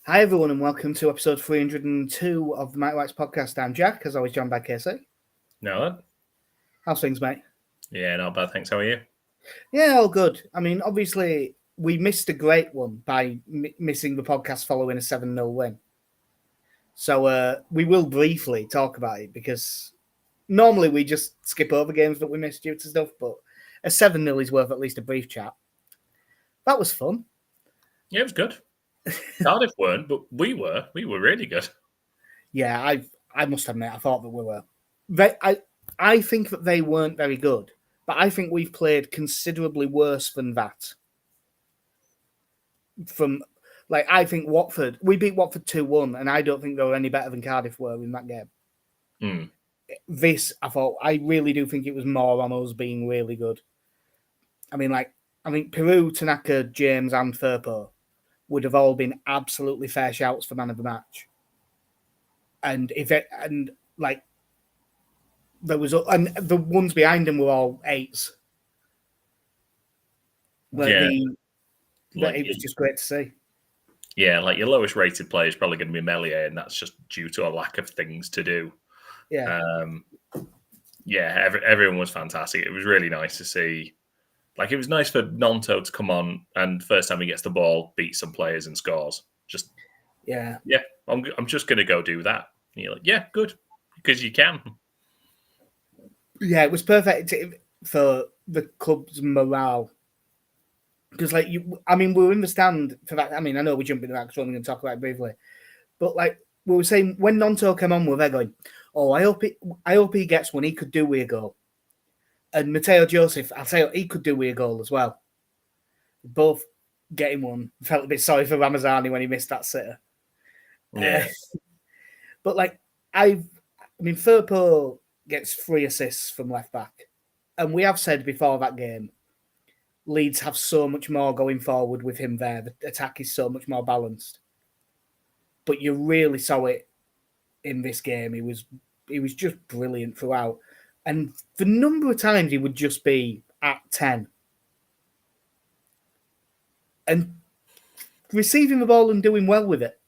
Hi, everyone, and welcome to episode 302 of the Mike White's podcast. I'm Jack, as always, joined by Casey. No. How's things, mate? Yeah, not bad, thanks. How are you? Yeah, all good. I mean, obviously, we missed a great one by missing the podcast following a 7-0 win. So we will briefly talk about it because normally we just skip over games that we missed due to stuff, but a 7-0 is worth at least a brief chat. That was fun. Yeah, it was good. Cardiff weren't, but we were. We were really good. Yeah, I must admit, I thought that we were. I think that they weren't very good, but I think we've played considerably worse than that. I think we beat Watford 2-1, and I don't think they were any better than Cardiff were in that game. Mm. I really do think it was more on us being really good. I think Peru, Tanaka, James, and Firpo would have all been absolutely fair shouts for man of the match. And there was, and the ones behind them were all 8s. It was just great to see. Yeah, like your lowest rated player is probably going to be Meslier, and that's just due to a lack of things to do. Yeah. Everyone was fantastic. It was really nice to see. Like, it was nice for Nonto to come on and first time he gets the ball, beat some players and scores. I'm just going to go do that. And you're like, yeah, good, because you can. Yeah, it was perfect for the club's morale. Because, we were in the stand for that. I mean, I know we're jumping around because we're only going to talk about it briefly. But, we were saying, when Nonto came on, we were going, oh, I hope he gets one. He could do with a goal. And Mateo Joseph, I'll tell you, he could do with a goal as well. Both getting one. Felt a bit sorry for Ramazani when he missed that sitter. Yeah. But, Firpo gets 3 assists from left back. And we have said before that game, Leeds have so much more going forward with him there. The attack is so much more balanced. But you really saw it in this game. He was just brilliant throughout. And the number of times he would just be at 10. And receiving the ball and doing well with it.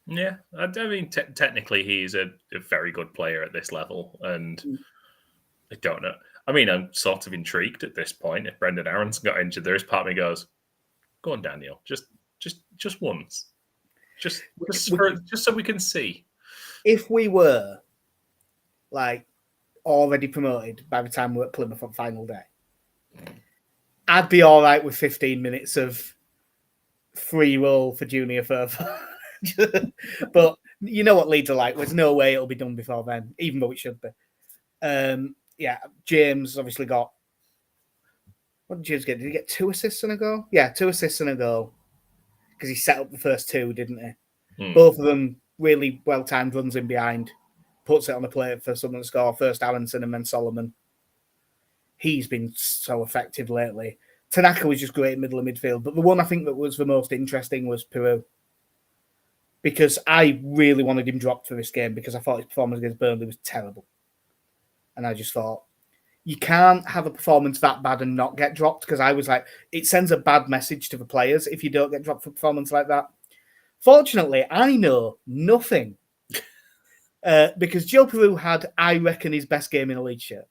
Yeah, I mean, technically he's a very good player at this level. And I don't know. I mean, I'm sort of intrigued at this point. If Brendan Aronson got injured, there is part of me goes, go on, Daniel, just once. Just so we can see. If we were already promoted by the time we're at Plymouth on final day, I'd be all right with 15 minutes of free roll for Junior Firpo. But you know what Leeds are like. There's no way it'll be done before then, even though it should be. James obviously got. What did James get? Did he get 2 assists and a goal? Yeah, 2 assists and a goal. Because he set up the first 2, didn't he? Both of them really well-timed runs in behind. Puts it on the plate for someone to score. First Aronson and then Solomon. He's been so effective lately. Tanaka was just great in middle of midfield. But the one I think that was the most interesting was Peru. Because I really wanted him dropped for this game because I thought his performance against Burnley was terrible. And I just thought, you can't have a performance that bad and not get dropped, because I was like, it sends a bad message to the players if you don't get dropped for performance like that. Fortunately, I know nothing because Joe Peru had, I reckon, his best game in a Leeds shirt.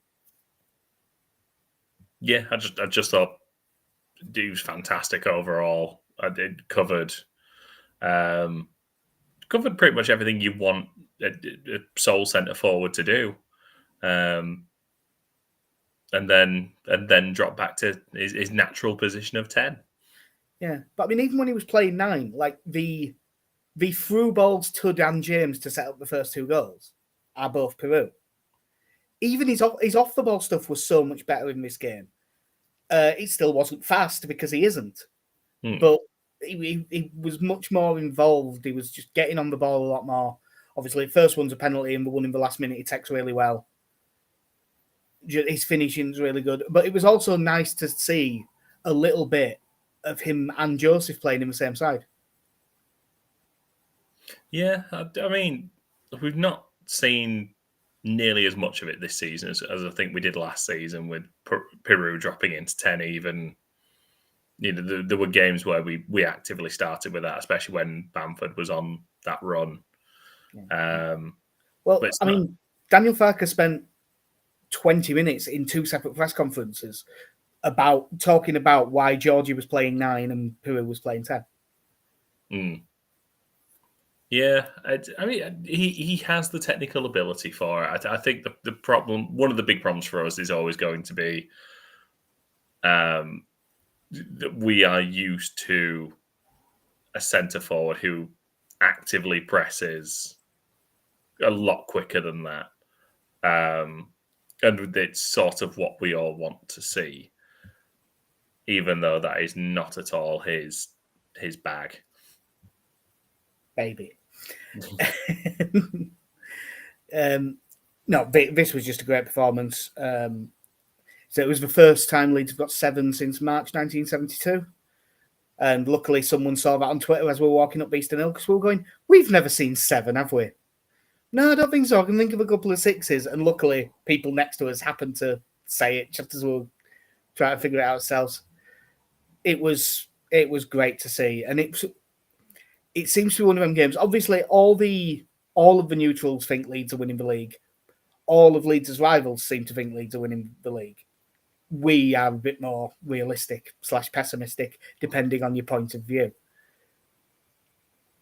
Yeah, I just thought he was fantastic overall. I did covered pretty much everything you want a sole centre forward to do. And then drop back to his natural position of 10. Yeah, but I mean, even when he was playing 9, the through balls to Dan James to set up the first 2 goals are both Peru. Even his off the ball stuff was so much better in this game. It still wasn't fast because he isn't, but he was much more involved. He was just getting on the ball a lot more. Obviously, the first one's a penalty, and the one in the last minute he takes really well. His finishing's really good, but it was also nice to see a little bit of him and Joseph playing in the same side. Yeah, I mean, we've not seen nearly as much of it this season as I think we did last season, with Peru dropping into 10 even there were games where we actively started with that, especially when Bamford was on that run. Yeah. Well, I mean, Daniel Farke spent 20 minutes in 2 separate press conferences talking about why Georgie was playing 9 and Puru was playing 10. Yeah, I mean, he has the technical ability for it. I think the problem, one of the big problems for us, is always going to be that we are used to a centre forward who actively presses a lot quicker than that, and it's sort of what we all want to see, even though that is not at all his bag. Baby. No, this was just a great performance. So it was the first time Leeds have got 7 since March 1972. And luckily someone saw that on Twitter as we were walking up Eastern Hill, because we were going, we've never seen 7, have we? No, I don't think so. I can think of a couple of 6s. And luckily people next to us happened to say it just as we were trying to figure it out ourselves. It was great to see. And it seems to be one of them games. Obviously, all of the neutrals think Leeds are winning the league. All of Leeds' rivals seem to think Leeds are winning the league. We are a bit more realistic / pessimistic, depending on your point of view.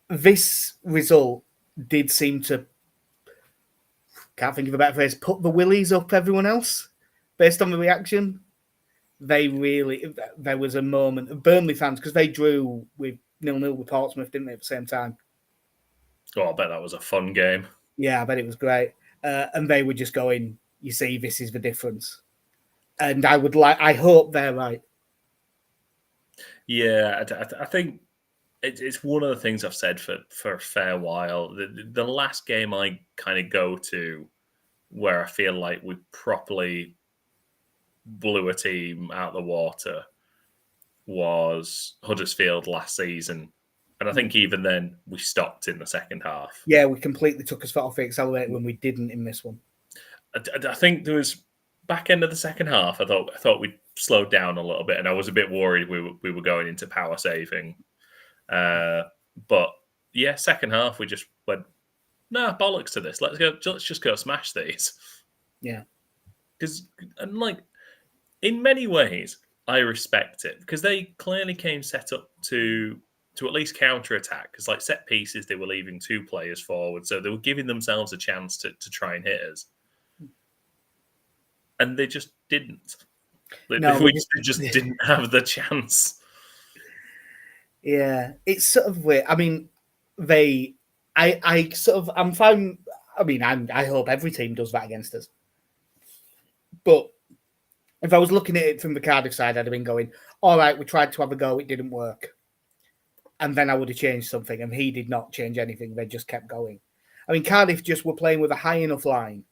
This result did seem to, can't think of a better phrase, put the willies up everyone else based on the reaction. There was a moment, Burnley fans, because they drew with 0-0 with Portsmouth, didn't they, at the same time? Oh, I bet that was a fun game. Yeah, I bet it was great. And they were just going, you see, this is the difference. And I hope they're right. Yeah, I think it's one of the things I've said for a fair while. The last game I kind of go to where I feel like we properly blew a team out of the water was Huddersfield last season. And I think even then we stopped in the second half. Yeah, we completely took us foot off the accelerator when we didn't in this one. I think there was back end of the second half. I thought we slowed down a little bit, and I was a bit worried we were going into power saving. But yeah, second half we just went, nah, bollocks to this. Let's just go smash these. Yeah, because in many ways I respect it, because they clearly came set up to at least counter attack. Because like set pieces, they were leaving 2 players forward, so they were giving themselves a chance to try and hit us. And they just didn't. They just didn't have the chance. Yeah, it's sort of weird. I mean, I'm fine. I mean, I hope every team does that against us. But if I was looking at it from the Cardiff side, I'd have been going, all right, we tried to have a go, it didn't work. And then I would have changed something, and he did not change anything. They just kept going. I mean, Cardiff just were playing with a high enough line,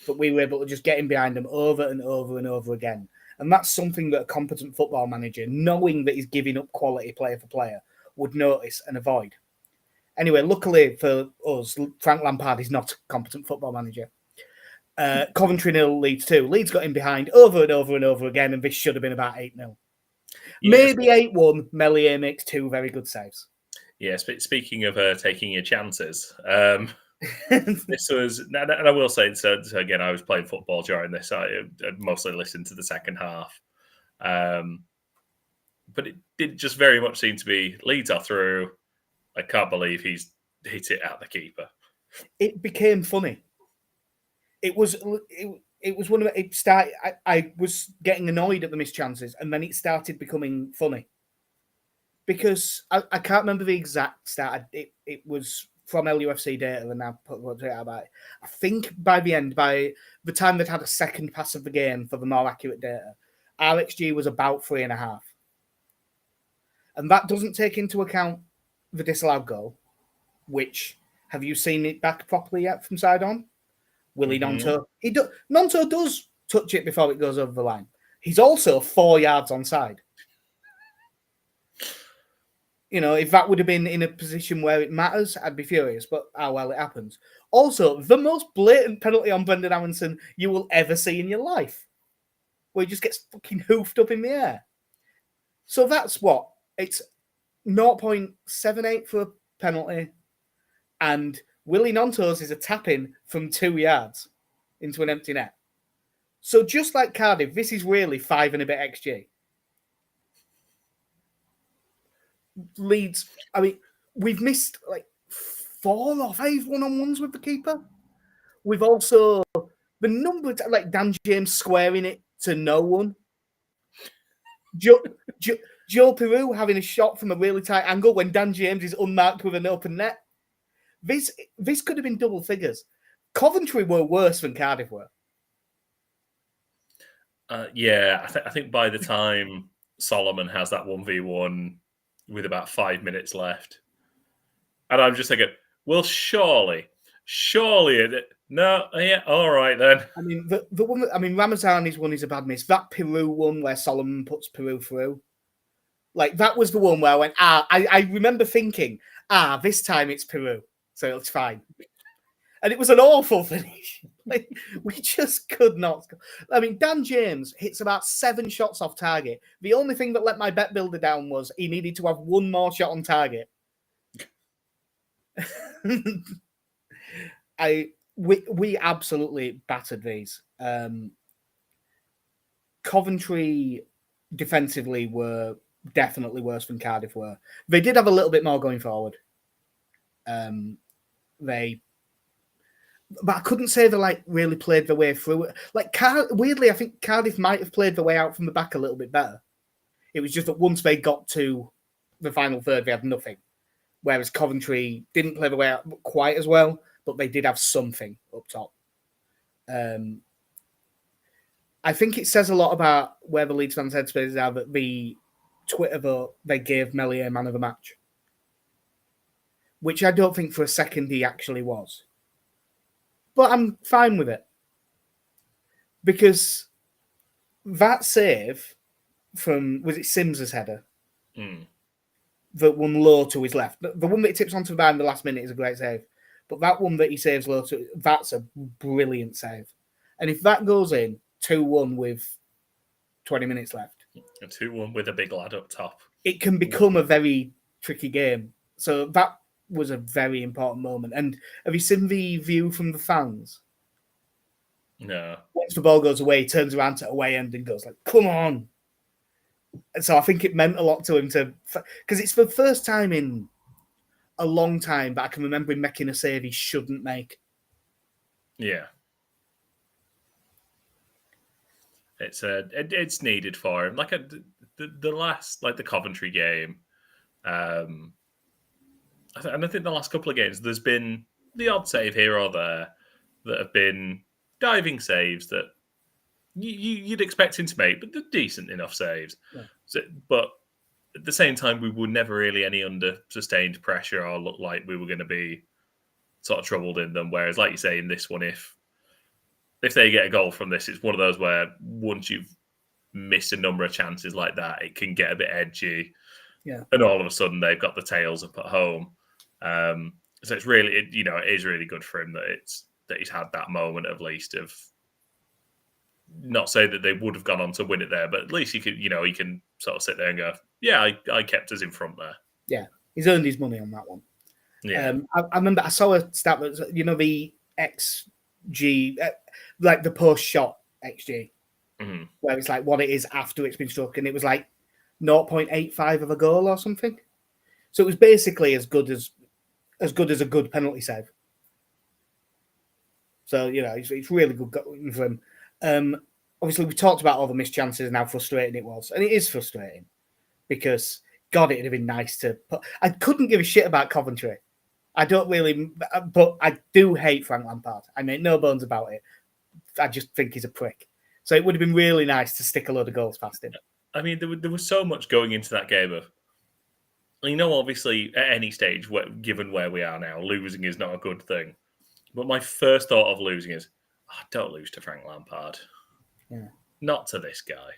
but we were able to just get in behind them over and over and over again. And that's something that a competent football manager, knowing that he's giving up quality player for player, would notice and avoid. Anyway, luckily for us, Frank Lampard is not a competent football manager. Coventry 0, Leeds 2. Leeds got in behind over and over and over again, and this should have been about 8-0. Yes. Maybe 8-1. Meslier makes 2 very good saves. Yeah, speaking of taking your chances, this was, and I will say, so again, I was playing football during this. I mostly listened to the second half. But it did just very much seem to be Leeds are through. I can't believe he's hit it at the keeper. It became funny. It was one of it started. I was getting annoyed at the missed chances, and then it started becoming funny. Because I can't remember the exact start. It was from LUFC data, and I put it out about it. I think by the time they'd had a second pass of the game for the more accurate data, RXG was about 3.5. And that doesn't take into account the disallowed goal, which, have you seen it back properly yet from side on? Willie Nonto. Nonto does touch it before it goes over the line. He's also 4 yards onside. You know, if that would have been in a position where it matters, I'd be furious, but well, it happens. Also, the most blatant penalty on Brendan Aronson you will ever see in your life, where he just gets fucking hoofed up in the air. So that's what? It's 0.78 for a penalty, and Willie Nontos is a tap-in from 2 yards into an empty net. So just like Cardiff, this is really 5 and a bit XG. Leeds, I mean, we've missed like 4 or 5 one-on-ones with the keeper. We've also, the number, like Dan James squaring it to no one. Joe Peru having a shot from a really tight angle when Dan James is unmarked with an open net. This could have been double figures. Coventry were worse than Cardiff were. Yeah, I think by the time Solomon has that 1v1 with about 5 minutes left, and I'm just thinking, well, surely, no, yeah, all right then. I mean, the one, Ramazani's one is a bad miss. That Peru one where Solomon puts Peru through, like that was the one where I went, I remember thinking, this time it's Peru, so it's fine. And it was an awful finish. Like, we just could not. I mean, Dan James hits about 7 shots off target. The only thing that let my bet builder down was he needed to have 1 more shot on target. We absolutely battered these. Coventry defensively were definitely worse than Cardiff were. They did have a little bit more going forward. But I couldn't say they like really played their way through it. Like weirdly, I think Cardiff might have played their way out from the back a little bit better. It was just that once they got to the final third, they had nothing. Whereas Coventry didn't play their way out quite as well, but they did have something up top. I think it says a lot about where the Leeds fans' headspace are that the Twitter vote they gave Meslier man of the match, which I don't think for a second he actually was. But I'm fine with it. Because that save from, was it Sims's header? That one low to his left. The one that he tips onto the bar in the last minute is a great save. But that one that he saves low to, that's a brilliant save. And if that goes in 2-1 with 20 minutes left. A 2-1 with a big lad up top. It can become a very tricky game. So that was a very important moment. And have you seen the view from the fans? No. Once the ball goes away, he turns around to away end and goes like, come on. And so I think it meant a lot to him because it's the first time in a long time that I can remember him making a save he shouldn't make. Yeah. It's needed for him. Like the last, like the Coventry game, and I think the last couple of games, there's been the odd save here or there that have been diving saves that you'd expect him to make, but they're decent enough saves. Yeah. But at the same time, we were never really any under sustained pressure or looked like we were going to be sort of troubled in them. Whereas, like you say, in this one, if they get a goal from this, it's one of those where once you've missed a number of chances like that, it can get a bit edgy. Yeah. And all of a sudden, they've got the tails up at home. So it's really, it is really good for him that he's had that moment at least of not say that they would have gone on to win it there, but at least he can sort of sit there and go, yeah, I kept us in front there. Yeah, he's earned his money on that one. Yeah. I remember I saw a stat that, the XG, like the post-shot XG, where it's like what it is after it's been struck, and it was like 0.85 of a goal or something. So it was basically as good as a good penalty save. So, it's really good for him. Obviously, we talked about all the missed chances and how frustrating it was. And it is frustrating because, God, it'd have been nice to put... I couldn't give a shit about Coventry. I don't really... But I do hate Frank Lampard. I make no bones about it. I just think he's a prick. So it would have been really nice to stick a load of goals past him. I mean, there was so much going into that game of... obviously, at any stage, given where we are now, losing is not a good thing. But my first thought of losing is, don't lose to Frank Lampard. Yeah. Not to this guy.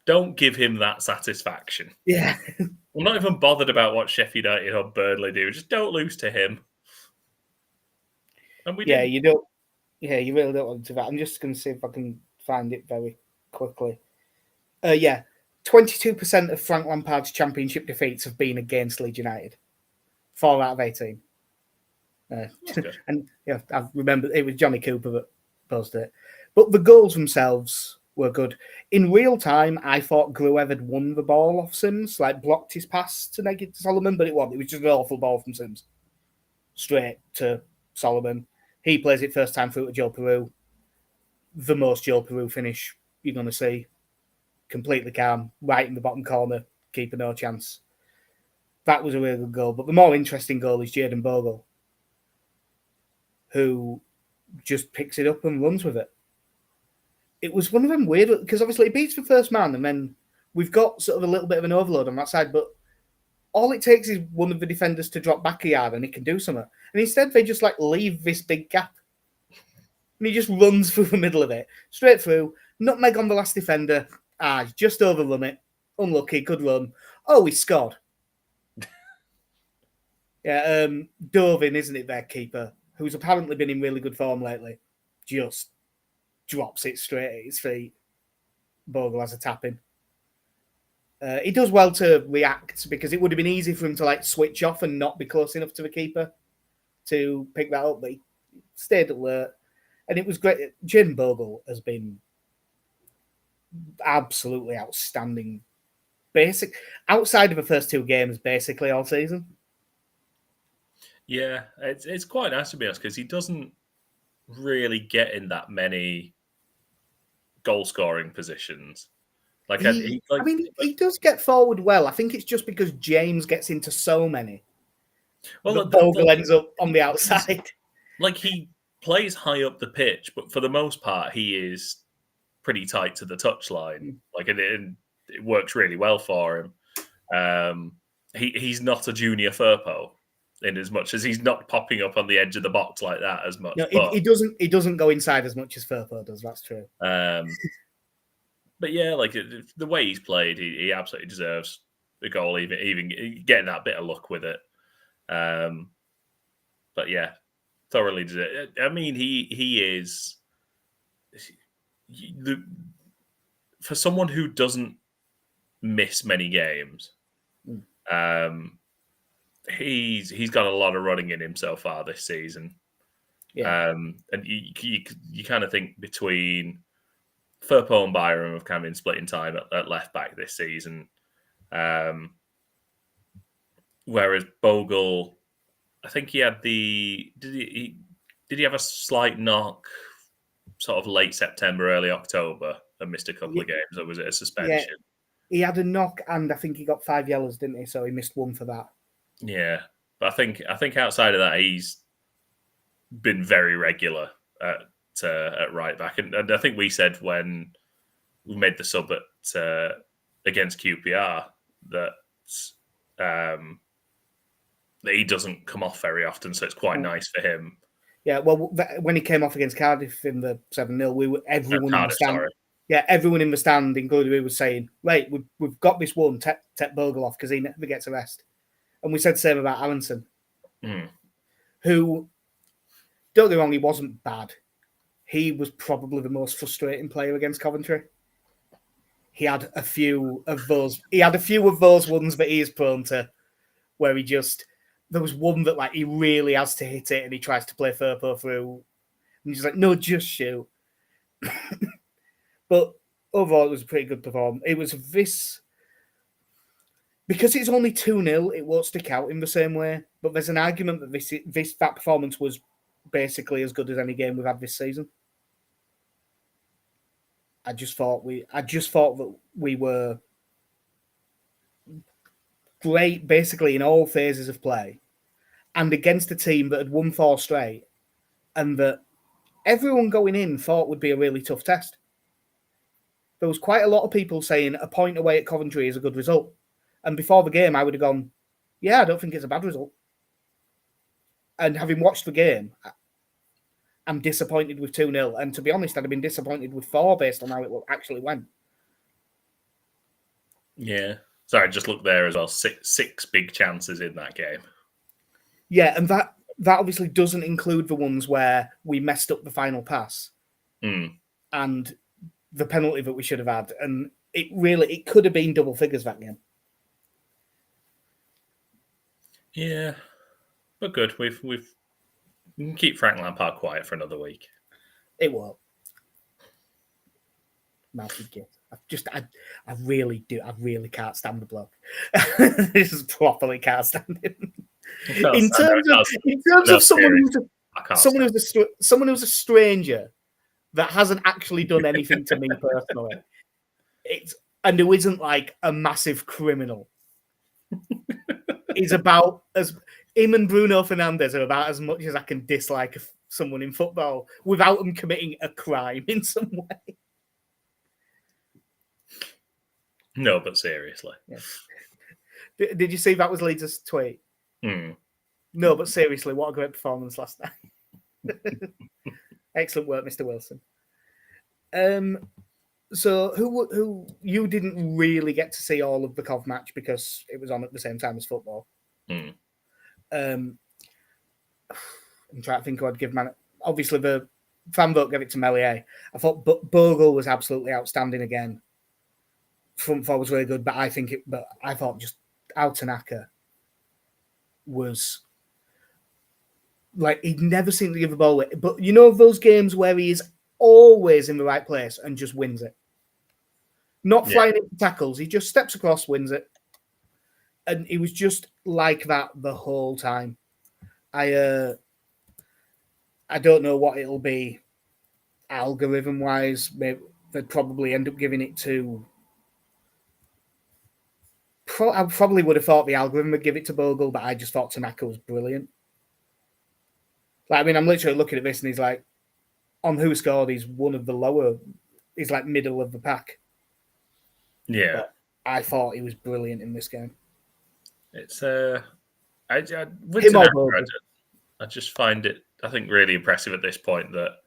Don't give him that satisfaction. Yeah. I'm not even bothered about what Sheffield United or Burnley do. Just don't lose to him. And we didn't. You don't. Yeah, you really don't want to do that. I'm just going to see if I can find it very quickly. 22% of Frank Lampard's championship defeats have been against Leeds United. 4 out of 18. And yeah, I remember it was Johnny Cooper that posted it. But the goals themselves were good. In real time, I thought Gruev had won the ball off Sims, like blocked his pass to Solomon, but it wasn't. It was just an awful ball from Sims. Straight to Solomon. He plays it first time through to Joe Peru. The most Joe Peru finish you're going to see. Completely calm, right in the bottom corner, keeper no chance. That was a really good goal. But the more interesting goal is Jayden Bogle, who just picks it up and runs with it. It was one of them weird, because obviously it beats the first man, and then we've got sort of a little bit of an overload on that side, but all it takes is one of the defenders to drop back a yard and he can do something. And instead they just like leave this big gap. And he just runs through the middle of it, straight through, nutmeg on the last defender. Just overrun it. Unlucky, good run. Oh, he scored. Yeah, Dovin, isn't it, their keeper, who's apparently been in really good form lately, just drops it straight at his feet. Bogle has a tap-in. He does well to react, because it would have been easy for him to like switch off and not be close enough to the keeper to pick that up, but he stayed alert. And it was great. Jayden Bogle has been absolutely outstanding. Outside of the first 2 games, basically all season. Yeah, it's quite nice to be honest, because he doesn't really get in that many goal scoring positions. He does get forward well. I think it's just because James gets into so many. Well, Bogle ends up on the outside. Like, he plays high up the pitch, but for the most part, he is pretty tight to the touchline. Like, it works really well for him. He's not a junior Firpo, in as much as he's not popping up on the edge of the box like that as much. No, he doesn't go inside as much as Firpo does. That's true. But yeah, like the way he's played, he absolutely deserves the goal, even getting that bit of luck with it. But yeah, thoroughly deserves. I mean, he is for someone who doesn't miss many games. He's got a lot of running in him so far this season. Yeah. And you kind of think between Firpo and Byram have kind of been splitting time at left back this season. Whereas Bogle, I think he had did he have a slight knock sort of late September, early October, and missed a couple of games, or was it a suspension? Yeah. He had a knock, and I think he got 5 yellows, didn't he? So he missed 1 for that. Yeah, but I think outside of that, he's been very regular at right back, and I think we said when we made the sub against QPR that he doesn't come off very often, so it's quite nice for him. Yeah, well, when he came off against Cardiff in the 7-0, everyone in the stand. Sorry. Yeah, everyone in the stand, including me, was saying, "Right, we've got this one. Take Bogle off because he never gets a rest." And we said the same about Aronson, who, don't get me wrong, he wasn't bad. He was probably the most frustrating player against Coventry. He had a few of those. He had a few of those ones that he is prone to, where there was one that like he really has to hit it, and he tries to play Firpo through, and he's like, "No, just shoot." But overall, it was a pretty good performance. It was because it's only 2-0, it won't stick out in the same way. But there's an argument that that performance was basically as good as any game we've had this season. I just thought that we were great, basically in all phases of play, and against a team that had won 4 straight, and that everyone going in thought would be a really tough test. There was quite a lot of people saying a point away at Coventry is a good result. And before the game, I would have gone, yeah, I don't think it's a bad result. And having watched the game, I'm disappointed with 2-0. And to be honest, I'd have been disappointed with 4 based on how it actually went. Yeah. Sorry, just look there as well. Six big chances in that game. Yeah, and that obviously doesn't include the ones where we messed up the final pass. And the penalty that we should have had. And it could have been double figures that game. Yeah, but good. We can keep Frank Lampard quiet for another week. It won't. Mouthy kid. I really do. I really can't stand the bloke. This is properly can't stand him. In terms of someone who's a stranger that hasn't actually done anything to me personally, and who isn't like a massive criminal. Is about as him and Bruno Fernandes are about as much as I can dislike someone in football without them committing a crime in some way. No, but seriously. Yeah. Did you see that was Leeds' tweet? No, but seriously, what a great performance last night. Excellent work, Mr. Wilson. So who you didn't really get to see all of the Cov match because it was on at the same time as football. I'm trying to think who I'd give man. Obviously, the fan vote gave it to Meslier. I thought Bogle was absolutely outstanding again. Front four was really good, but I thought just Tanaka was like he'd never seemed to give the ball away. But you know those games where he is always in the right place and just wins it. Not flying into tackles, he just steps across, wins it. And he was just like that the whole time. I don't know what it'll be algorithm-wise. Maybe they'd probably end up giving it to... I probably would have thought the algorithm would give it to Bogle, but I just thought Tanaka was brilliant. Like, I mean, I'm literally looking at this and he's like, on who scored, he's one of the lower... He's like middle of the pack. Yeah. But I thought he was brilliant in this game. It's with Tanaka, I just find it, I think, really impressive at this point that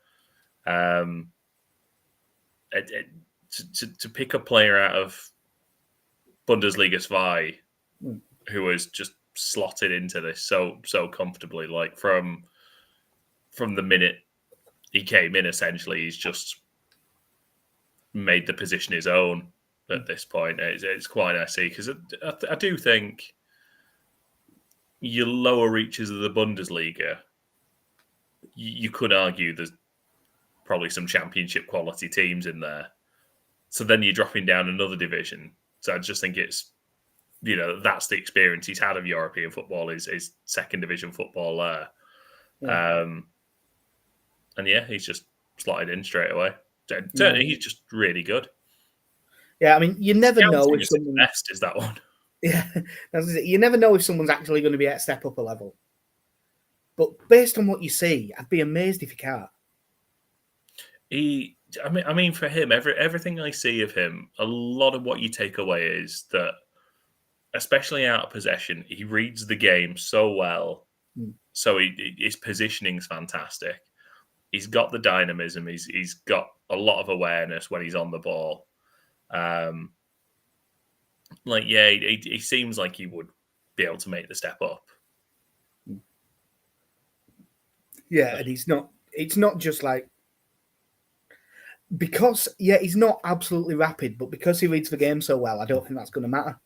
to pick a player out of Bundesliga 2, who has just slotted into this so comfortably, like from the minute he came in, essentially, he's just made the position his own at this point. It's quite nice to see, because I do think your lower reaches of the Bundesliga, you could argue there's probably some championship quality teams in there. So then you're dropping down another division. So I just think it's, that's the experience he's had of European football, is second division football there. Yeah. And yeah, he's just slotted in straight away. He's just really good. Yeah, I mean, you never know if someone... best is that one. Yeah, you never know if someone's actually going to be at step up a level. But based on what you see, I'd be amazed if he can't. I mean, for him, everything I see of him, a lot of what you take away is that, especially out of possession, he reads the game so well. So his positioning's fantastic. He's got the dynamism. He's got a lot of awareness when he's on the ball. He seems like he would be able to make the step up. Yeah, and it's not just like, because, he's not absolutely rapid, but because he reads the game so well, I don't think that's going to matter.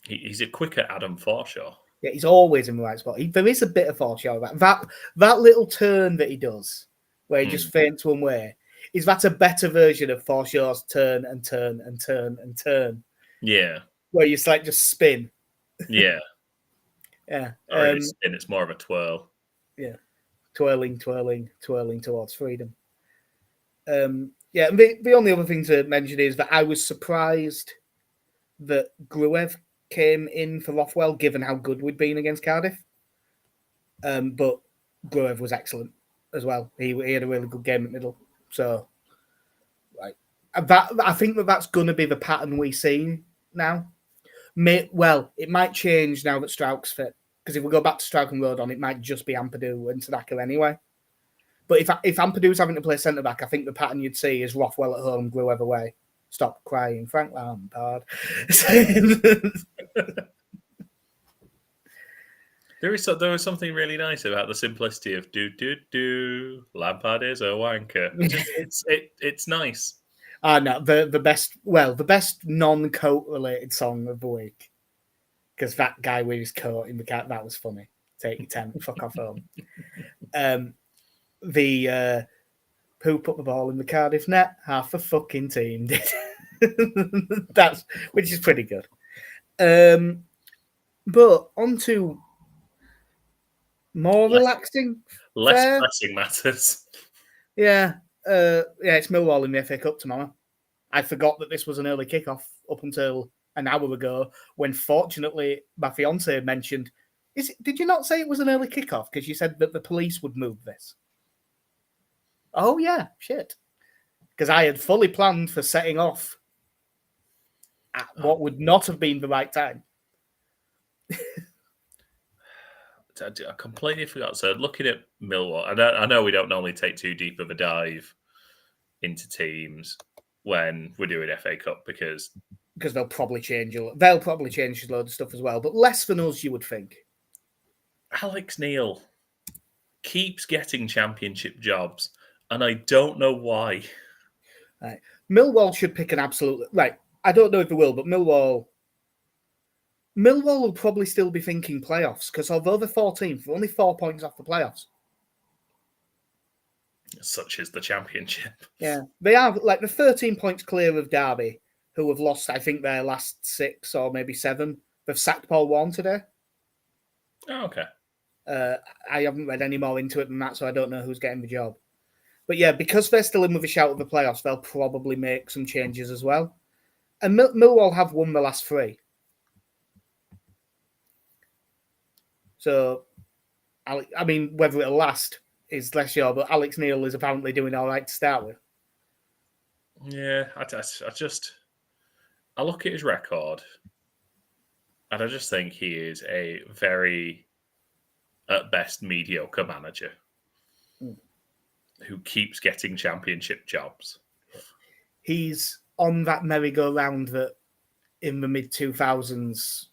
He's a quicker Adam Forshaw. Yeah, he's always in the right spot. There is a bit of Forshaw about that little turn that he does, where he just feints one way. That's a better version of Forshaw's turn and turn and turn and turn. Yeah. Where you just spin. Yeah. Yeah. It's more of a twirl. Yeah. Twirling towards freedom. And the only other thing to mention is that I was surprised that Gruev came in for Rothwell, given how good we'd been against Cardiff. But Gruev was excellent as well. He had a really good game at middle. So, I think that's going to be the pattern we see now. It might change now that Strauch's fit, because if we go back to Strauch and Rodon, it might just be Ampadu and Tanaka anyway. But if Ampadu's having to play centre back, I think the pattern you'd see is Rothwell at home, Gruev away. Stop crying, Frank Lampard. There was something really nice about the simplicity of do Lampard is a wanker. It's nice. No, the best non-coat related song of the week. Because that guy with his coat in the cat, that was funny. Take your tent, fuck off home. The who put the ball in the Cardiff net? Half the fucking team did. Which is pretty good. But on to more relaxing, less pressing matters. Yeah, it's Millwall in the FA Cup tomorrow. I forgot that this was an early kickoff up until an hour ago, when fortunately my fiance mentioned, did you not say it was an early kickoff? Because you said that the police would move this. Oh, yeah, shit. Because I had fully planned for setting off at what would not have been the right time. I completely forgot. So looking at Millwall, I know we don't normally take too deep of a dive into teams when we're doing FA Cup because they'll probably change a load of stuff as well, but less than us, you would think. Alex Neil keeps getting championship jobs, and I don't know why. Right. Millwall should pick an absolute... Right, I don't know if they will, but Millwall will probably still be thinking playoffs, because although they're 14th, they're only 4 points off the playoffs. Such is the championship. Yeah, they are like the 13 points clear of Derby, who have lost, I think, their last 6 or maybe 7. They've sacked Paul Warne today. Oh, okay. I haven't read any more into it than that, so I don't know who's getting the job. But yeah, because they're still in with a shout of the playoffs, they'll probably make some changes as well. And Millwall have won the last 3. So, I mean, whether it'll last is less sure, but Alex Neil is apparently doing all right to start with. Yeah, I look at his record, and I just think he is a very, at best, mediocre manager who keeps getting championship jobs. He's on that merry-go-round that in the mid-2000s,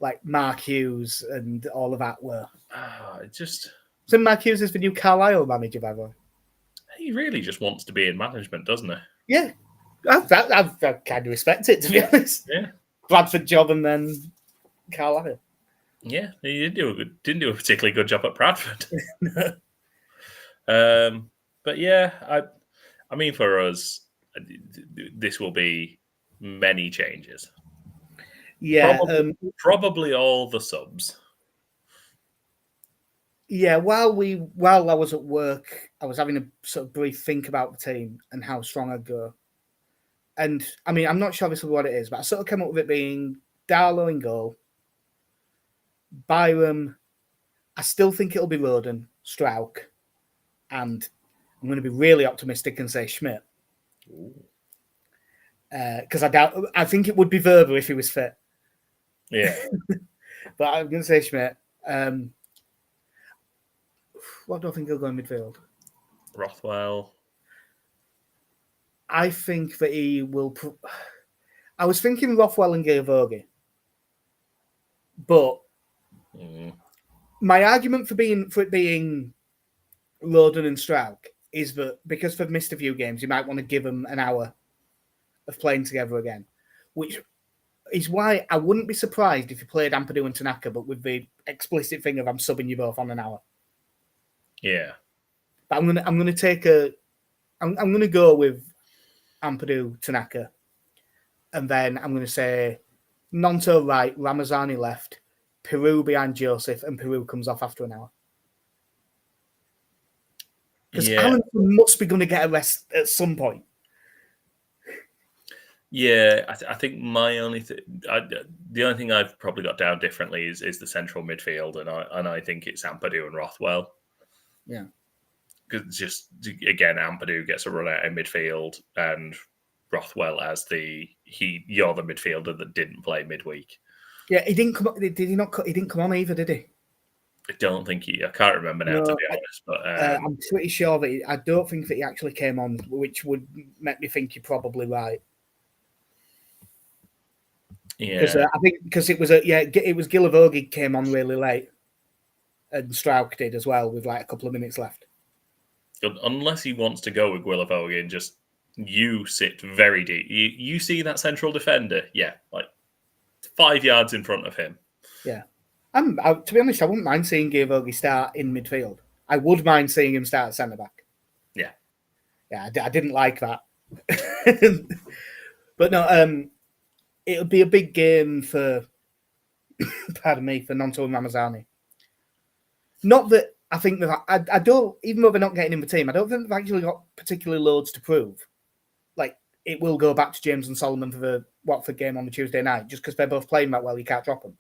like Mark Hughes and all of that were. So Mark Hughes is the new Carlisle manager, by the way. He really just wants to be in management, doesn't he? Yeah. I kind of respect it, to be honest. Yeah. Bradford job and then Carlisle. Yeah, he didn't do a particularly good job at Bradford. But yeah, I mean, for us, this will be many changes. Yeah, probably all the subs. Yeah, while I was at work, I was having a sort of brief think about the team and how strong I'd go. And I mean, I'm not sure this is what it is, but I sort of came up with it being Darlow in goal, Byram. I still think it'll be Roden, Strauch, and I'm going to be really optimistic and say Schmidt. Because I think it would be Verber if he was fit. Yeah. But I'm going to say Schmidt. What do I think he'll go in midfield? Rothwell. I think that he will... I was thinking Rothwell and Gayavogi. But my argument for it being Roden and Strauch is that because they've missed a few games, you might want to give them an hour of playing together again, which is why I wouldn't be surprised if you played Ampadu and Tanaka, but with the explicit thing of I'm subbing you both on an hour. Yeah, but I'm gonna go with Ampadu, Tanaka, and then I'm gonna say Nonto right, Ramazani left, Peru behind Joseph, and Peru comes off after an hour. Because Allen must be going to get a rest at some point. Yeah, I think my only the only thing I've probably got down differently is the central midfield, and I think it's Ampadu and Rothwell. Yeah, because just again, Ampadu gets a run out in midfield, and Rothwell as you're the midfielder that didn't play midweek. Yeah, he didn't come. Did he not? He didn't come on either, did he? I don't think I can't remember now, to be honest. But I'm pretty sure that I don't think that he actually came on, which would make me think you're probably right. Yeah, I think because it was Gilavogi came on really late, and Strauch did as well with like a couple of minutes left. Unless he wants to go with Gilavogi and just you sit very deep. You see that central defender, yeah, like 5 yards in front of him. Yeah. To be honest, I wouldn't mind seeing Georgi start in midfield. I would mind seeing him start at centre back. Yeah. Yeah, I didn't like that. But no, it would be a big game for, pardon me, for Nonto and Ramazani. Not that I think that I don't, even though they're not getting in the team, I don't think they've actually got particularly loads to prove. Like, it will go back to James and Solomon for the Watford game on the Tuesday night, just because they're both playing that well, you can't drop them.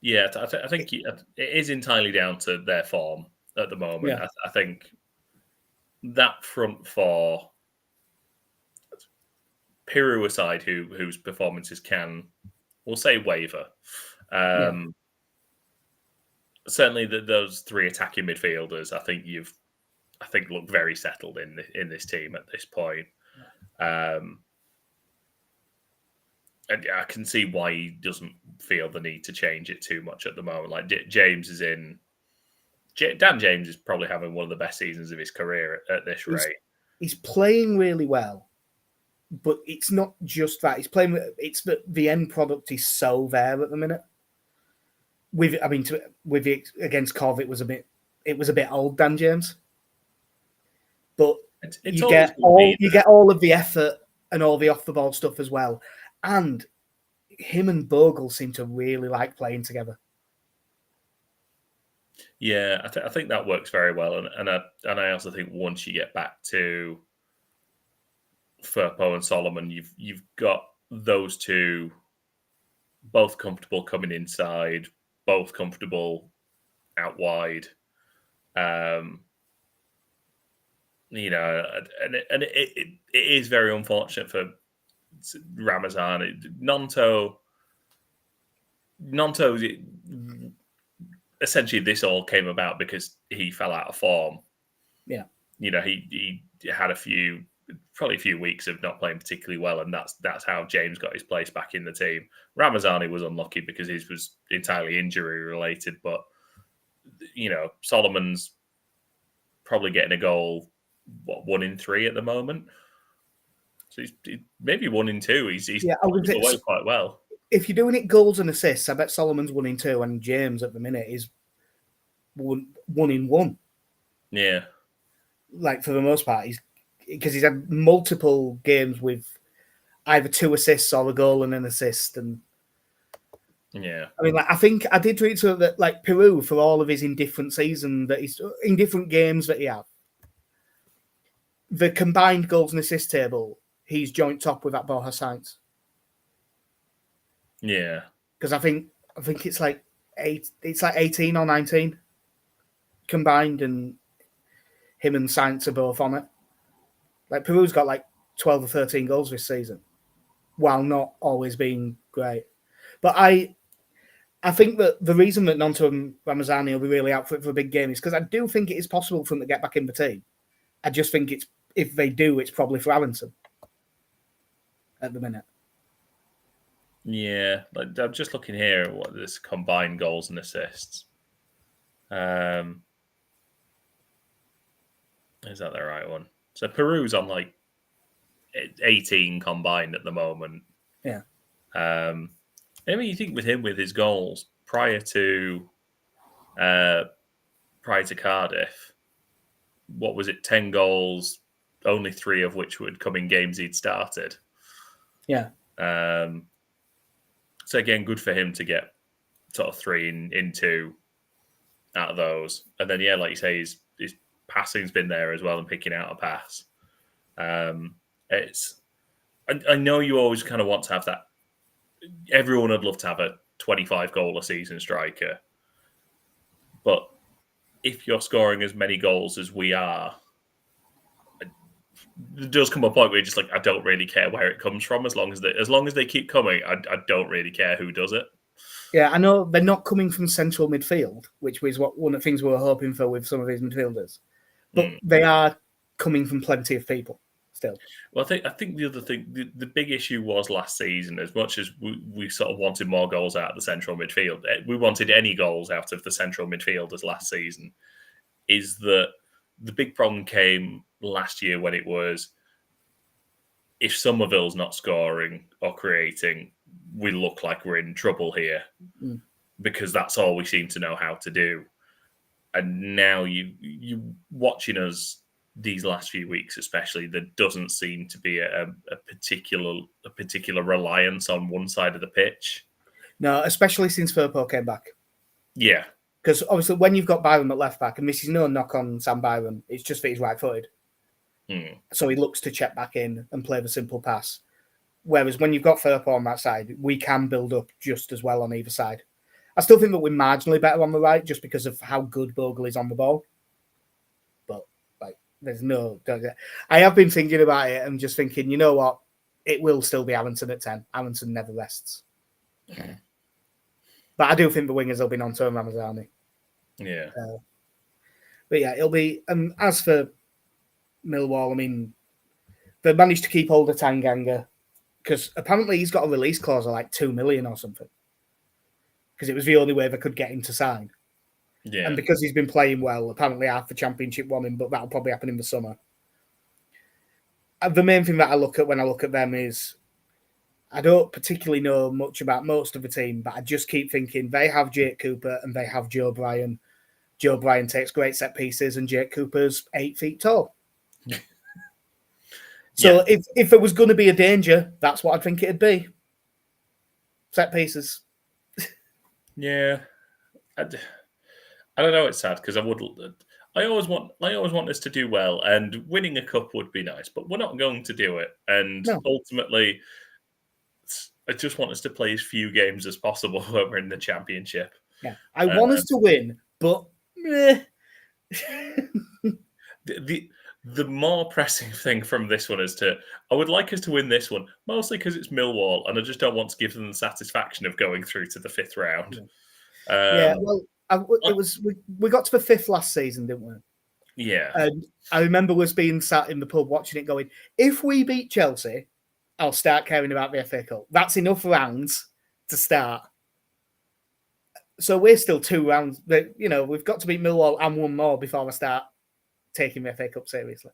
Yeah, I think it is entirely down to their form at the moment. Yeah. I think that front four, Piru aside, whose performances can, we'll say, waver. Certainly, those 3 attacking midfielders, I think look very settled in this team at this point. And I can see why he doesn't feel the need to change it too much at the moment. Like James is in. Dan James is probably having one of the best seasons of his career at this rate. He's playing really well, but it's not just that. He's playing. It's that the end product is so there at the minute. Against Cov, it was a bit old, Dan James. But you get all of the effort and all the off the ball stuff as well. And him and Bogle seem to really like playing together. Yeah, I think that works very well, and I also think once you get back to Firpo and Solomon, you've got those two both comfortable coming inside, both comfortable out wide. And it is very unfortunate for Ramazan. Nonto, essentially, this all came about because he fell out of form. Yeah. He had probably a few weeks of not playing particularly well, and that's how James got his place back in the team. Ramazani was unlucky because his was entirely injury related, but Solomon's probably getting a goal, 1 in 3 at the moment. So he's maybe 1 in 2. He's away quite well. If you're doing it goals and assists, I bet Solomon's 1 in 2, and James at the minute is 1 in 1. Yeah, like for the most part, because he's had multiple games with either 2 assists or a goal and an assist, and yeah. I mean, I think I did read so that Peru, for all of his indifferent season that he's in different games that he had, the combined goals and assist table, he's joint top with that Borja Sainz. Yeah, because I think it's like 18 or 19 combined, and him and Sainz are both on it. Peru's got 12 or 13 goals this season, while not always being great. But I think that the reason that Nonto and Ramazani will be really out for a big game is because I do think it is possible for them to get back in the team. I just think if they do, it's probably for Aronson at the minute. Yeah, I'm just looking here at what this combined goals and assists. Is that the right one? So Peru's on 18 combined at the moment. Yeah. I mean, you think with his goals prior to Cardiff, what was it? 10 goals, only 3 of which would come in games he'd started. Yeah. So again, good for him to get sort of 3 in 2 out of those, and then like you say, his passing's been there as well and picking out a pass. I know you always kind of want to have that. Everyone would love to have a 25 goal a season striker, but if you're scoring as many goals as we are, there does come a point where you're just I don't really care where it comes from, as long as they keep coming. I don't really care who does it. Yeah, I know they're not coming from central midfield, which was one of the things we were hoping for with some of these midfielders, but they are coming from plenty of people still. Well, I think the other thing, the big issue was last season, as much as we sort of wanted more goals out of the central midfield, we wanted any goals out of the central midfielders last season, is that the big problem came last year when it was if Somerville's not scoring or creating, we look like we're in trouble here because that's all we seem to know how to do. And now you watching us these last few weeks, especially, there doesn't seem to be a particular reliance on one side of the pitch. No, especially since Firpo came back. Yeah. Because obviously when you've got Byron at left back, and this is no knock on Sam Byron, it's just that he's right-footed. So he looks to check back in and play the simple pass. Whereas when you've got Firpo on that side, we can build up just as well on either side. I still think that we're marginally better on the right just because of how good Bogle is on the ball. But there's no... I have been thinking about it and just thinking, you know what? It will still be Aronson at 10. Aronson never rests. But I do think the wingers will be Nonto and Ramazani. Yeah. But yeah, it'll be... as for Millwall, I mean, they managed to keep hold of Tanganga because apparently he's got a release clause of like 2 million or something. Because it was the only way they could get him to sign. Yeah. And because he's been playing well, apparently half the championship won him, but that'll probably happen in the summer. The main thing that I look at when I look at them is I don't particularly know much about most of the team, but I just keep thinking they have Jake Cooper and they have Joe Bryan. Joe Bryan takes great set pieces and Jake Cooper's 8 feet tall. So if it was going to be a danger, that's what I think it'd be. Set pieces. Yeah. I don't know, it's sad because I always want us to do well, and winning a cup would be nice, but we're not going to do it. And ultimately, I just want us to play as few games as possible when we're in the championship. Yeah, I want us to win, but the more pressing thing from this one is I would like us to win this one, mostly because it's Millwall, and I just don't want to give them the satisfaction of going through to the 5th round. We got to the 5th last season, didn't we? Yeah. And I remember us being sat in the pub watching it going, if we beat Chelsea, I'll start caring about the FA Cup. That's enough rounds to start. So we're still 2 rounds. We've got to beat Millwall and 1 more before I start taking the FA Cup seriously.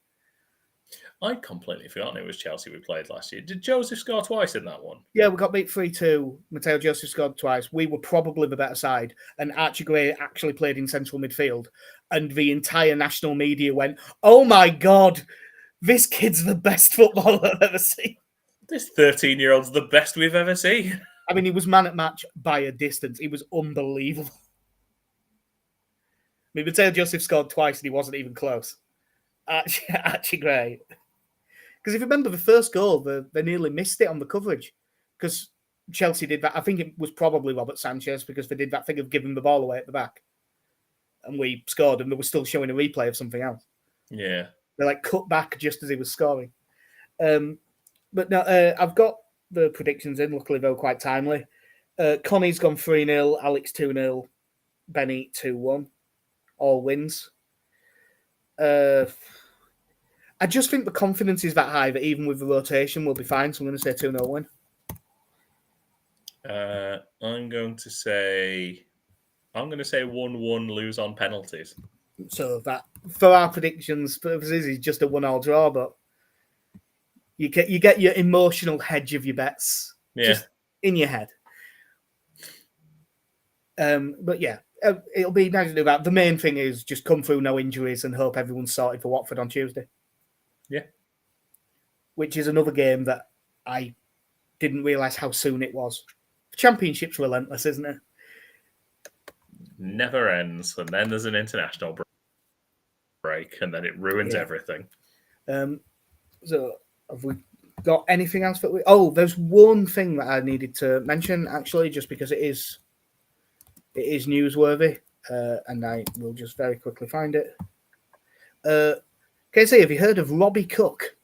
I'd completely forgotten it was Chelsea we played last year. Did Joseph score twice in that one? Yeah, we got beat 3-2. Matteo Joseph scored twice. We were probably the better side. And Archie Gray actually played in central midfield. And the entire national media went, oh my God, this kid's the best footballer I've ever seen. This 13-year-old's the best we've ever seen. I mean, he was man at match by a distance. He was unbelievable. I mean, Matteo Joseph scored twice and he wasn't even close. Archie Gray. Because if you remember the first goal, they nearly missed it on the coverage. Because Chelsea did that. I think it was probably Robert Sanchez because they did that thing of giving the ball away at the back. And we scored and they were still showing a replay of something else. Yeah. They cut back just as he was scoring. But no, I've got the predictions in. Luckily, they're quite timely. Connie's gone 3-0, Alex 2-0, Benny 2-1. All wins. I just think the confidence is that high that even with the rotation, we'll be fine. So I'm going to say 2-0 win. I'm going to say 1-1 lose on penalties. So that for our predictions purposes is just a 1-1 draw, but you get your emotional hedge of your bets just in your head. But yeah, it'll be nice to do that. The main thing is just come through no injuries and hope everyone's sorted for Watford on Tuesday. Yeah. Which is another game that I didn't realise how soon it was. The Championship's relentless, isn't it? Never ends. And then there's an international break and then it ruins everything. So have we got anything else that we... Oh, there's one thing that I needed to mention, actually, just because it is newsworthy. And I will just very quickly find it. KC, have you heard of Robbie Cook?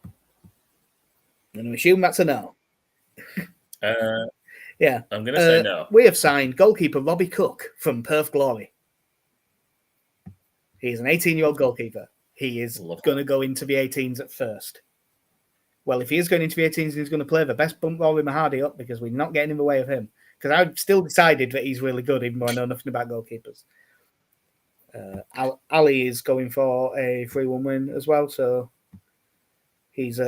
I'm going to assume that's a no. Yeah. I'm going to say no. We have signed goalkeeper Robbie Cook from Perth Glory. He's an 18-year-old goalkeeper. He is going to go into the 18s at first. Well, if he is going into the 18s, he's going to play the best bump Rory Mahadi up because we're not getting in the way of him. Because I've still decided that he's really good, even though I know nothing about goalkeepers. Ali is going for a 3-1 win as well, so he's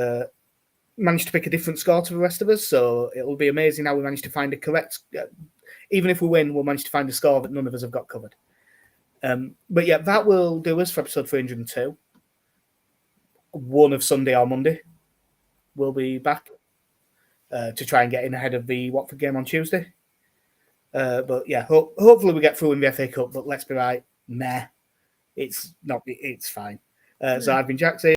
managed to pick a different score to the rest of us. So it'll be amazing how we manage to find a correct. Even if we win, we'll manage to find a score that none of us have got covered. But yeah, that will do us for episode 302. One of Sunday or Monday, we'll be back to try and get in ahead of the Watford game on Tuesday. But yeah, hopefully we get through in the FA Cup. But let's be right, it's not. It's fine. So I've been Jack.